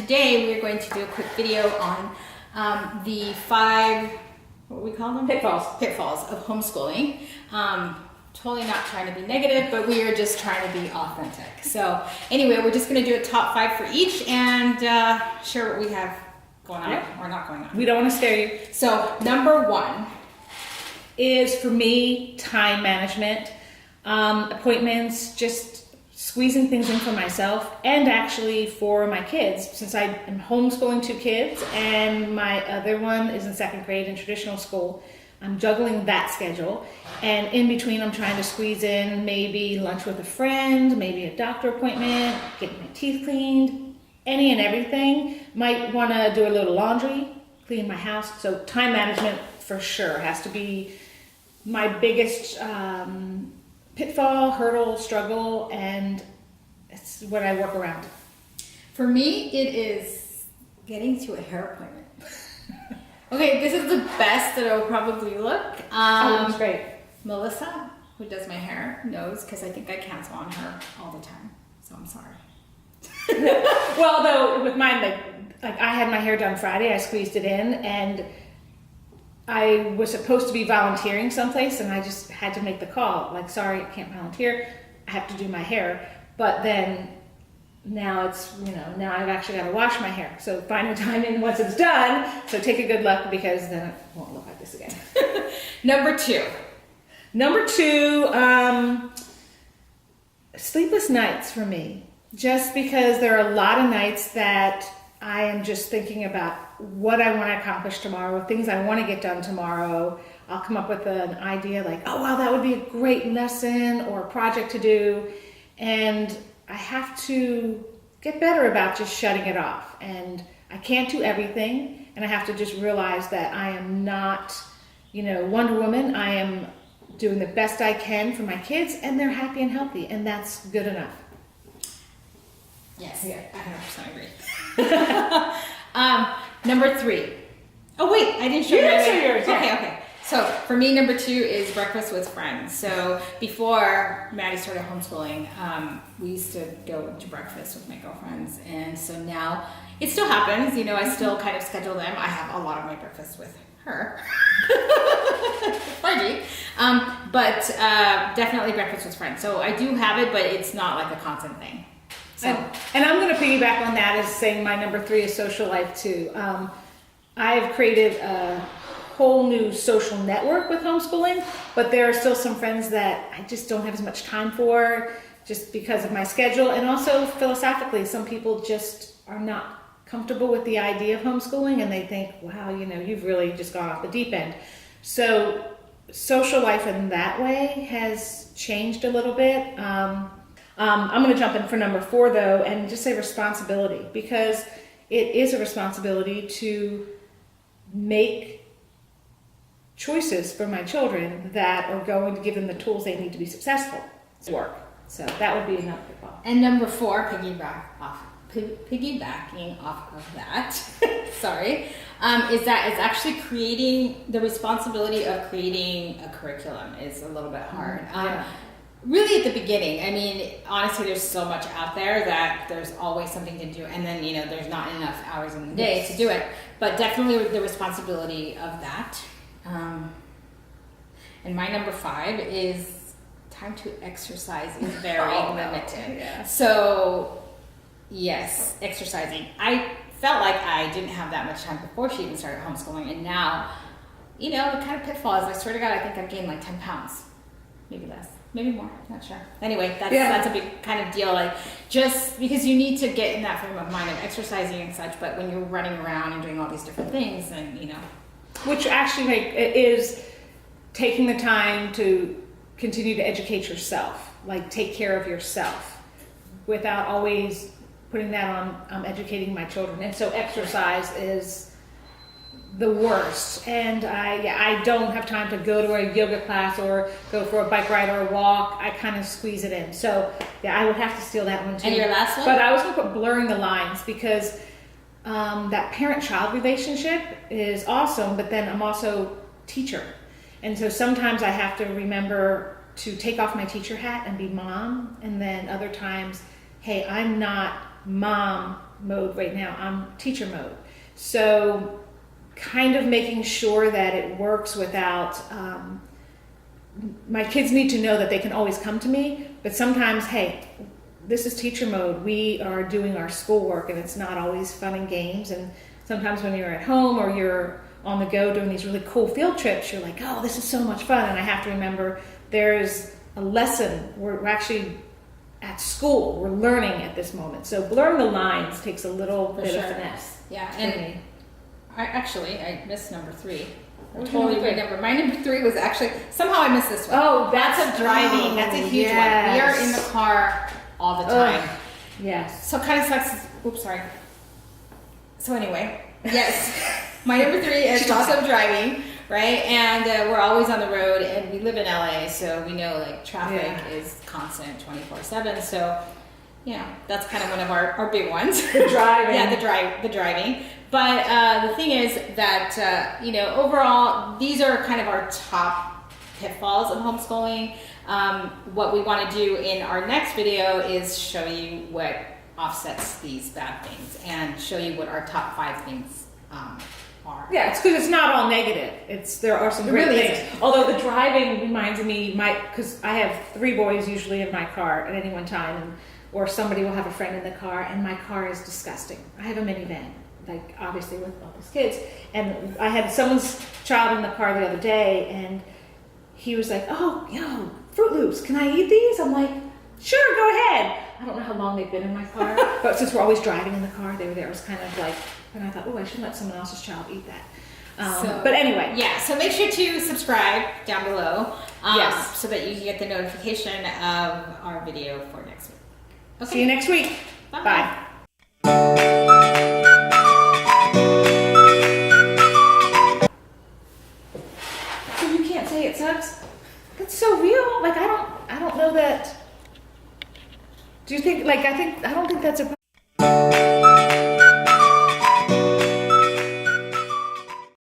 today we're going to do a quick video on the 5, what do we call them? Pitfalls of homeschooling. Totally not trying to be negative, but we are just trying to be authentic. So anyway, we're just going to do a top 5 for each and share what we have going on or not going on. We don't want to scare you. So number 1 is for me time management, appointments, just squeezing things in for myself and actually for my kids, since I am homeschooling 2 kids and my other one is in 2nd grade in traditional school. I'm juggling that schedule, and in between I'm trying to squeeze in maybe lunch with a friend, maybe a doctor appointment, getting my teeth cleaned, any and everything. Might want to do a little laundry, clean my house. So time management for sure has to be my biggest pitfall, hurdle, struggle, and it's what I work around. For me, it is getting to a hair appointment. Okay, this is the best that it'll probably look. That's great. Melissa, who does my hair, knows because I think I cancel on her all the time. So I'm sorry. Well, though, with mine, like I had my hair done Friday, I squeezed it in, and I was supposed to be volunteering someplace, and I just had to make the call. Like, sorry, I can't volunteer. I have to do my hair. But then now it's, now I've actually got to wash my hair. So find a time in once it's done. So take a good look, because then it won't look like this again. Number 2. Sleepless nights for me. Just because there are a lot of nights that I am just thinking about what I want to accomplish tomorrow, things I want to get done tomorrow. I'll come up with an idea like, oh, wow, that would be a great lesson or a project to do. And I have to get better about just shutting it off. And I can't do everything. And I have to just realize that I am not, Wonder Woman. I am doing the best I can for my kids, and they're happy and healthy. And that's good enough. Yes, I 100% agree. Number 3. Oh wait, I didn't show you. You didn't show yours. Okay. So for me, number 2 is breakfast with friends. So before Maddie started homeschooling, we used to go to breakfast with my girlfriends, and so now it still happens. I still kind of schedule them. I have a lot of my breakfasts with her, Margie, but definitely breakfast with friends. So I do have it, but it's not like a constant thing. So. And I'm going to piggyback on that as saying my number 3 is social life too. I've created a whole new social network with homeschooling, but there are still some friends that I just don't have as much time for just because of my schedule. And also philosophically, some people just are not comfortable with the idea of homeschooling, and they think, wow, you've really just gone off the deep end. So social life in that way has changed a little bit. I'm going to jump in for number 4 though, and just say responsibility, because it is a responsibility to make choices for my children that are going to give them the tools they need to be successful at work. So that would be another pitfall. And number 4, piggybacking off of that, sorry, is that it's actually creating the responsibility of creating a curriculum is a little bit hard. Really at the beginning, I mean, honestly, there's so much out there that there's always something to do, and then there's not enough hours in the day to do it. But definitely the responsibility of that. And my number 5 is time to exercise is very limited. Yeah. So yes, exercising. I felt like I didn't have that much time before she even started homeschooling, and now, the kind of pitfall is, I swear to God, I think I've gained like 10 pounds, maybe less. Maybe more, not sure. Anyway, that's a big kind of deal, like just because you need to get in that frame of mind of exercising and such, but when you're running around and doing all these different things, then Which actually is taking the time to continue to educate yourself, like take care of yourself, without always putting that on educating my children. And so exercise is the worst, and I don't have time to go to a yoga class or go for a bike ride or a walk. I kind of squeeze it in. So I would have to steal that one too. And your last one? But I was going to put blurring the lines, because that parent-child relationship is awesome, but then I'm also teacher, and so sometimes I have to remember to take off my teacher hat and be mom, and then other times, hey, I'm not mom mode right now. I'm teacher mode. So kind of making sure that it works without, my kids need to know that they can always come to me, but sometimes, hey, this is teacher mode. We are doing our schoolwork and it's not always fun and games. And sometimes when you're at home or you're on the go doing these really cool field trips, you're like, oh, this is so much fun. And I have to remember there's a lesson. We're actually at school. We're learning at this moment. So blurring the lines takes a little bit of finesse. Yeah, for and me. I missed number 3. What was Totally your number renumbered. My number 3 was actually, somehow I missed this one. Oh, That's of driving. oh, That's a huge yes. one. We are in the car all the time. Ugh, yes. So it kind of sucks. Oops, sorry. So anyway, yes, my number 3 is also driving, right? And we're always on the road, and we live in LA, so we know like traffic is constant 24/7. So that's kind of one of our big ones. The driving. Yeah, the driving. But the thing is that overall, these are kind of our top pitfalls of homeschooling. What we want to do in our next video is show you what offsets these bad things and show you what our top 5 things are. Yeah, it's because it's not all negative. There are some great really things. isn't. Although the driving reminds me, because I have 3 boys usually in my car at any one time, or somebody will have a friend in the car, and my car is disgusting. I have a minivan, like obviously with all these kids, and I had someone's child in the car the other day, and he was like, "Oh, Fruit Loops, can I eat these?" I'm like, "Sure, go ahead." I don't know how long they've been in my car, but since we're always driving in the car, they were there. It was kind of like, and I thought, oh, I should let someone else's child eat that. But anyway. Yeah, so make sure to subscribe down below Yes. so that you can get the notification of our video for next week. Okay. See you next week. Bye. Bye. So you can't say it sucks? That's so real. Like I don't know that. Do you think I don't think that's a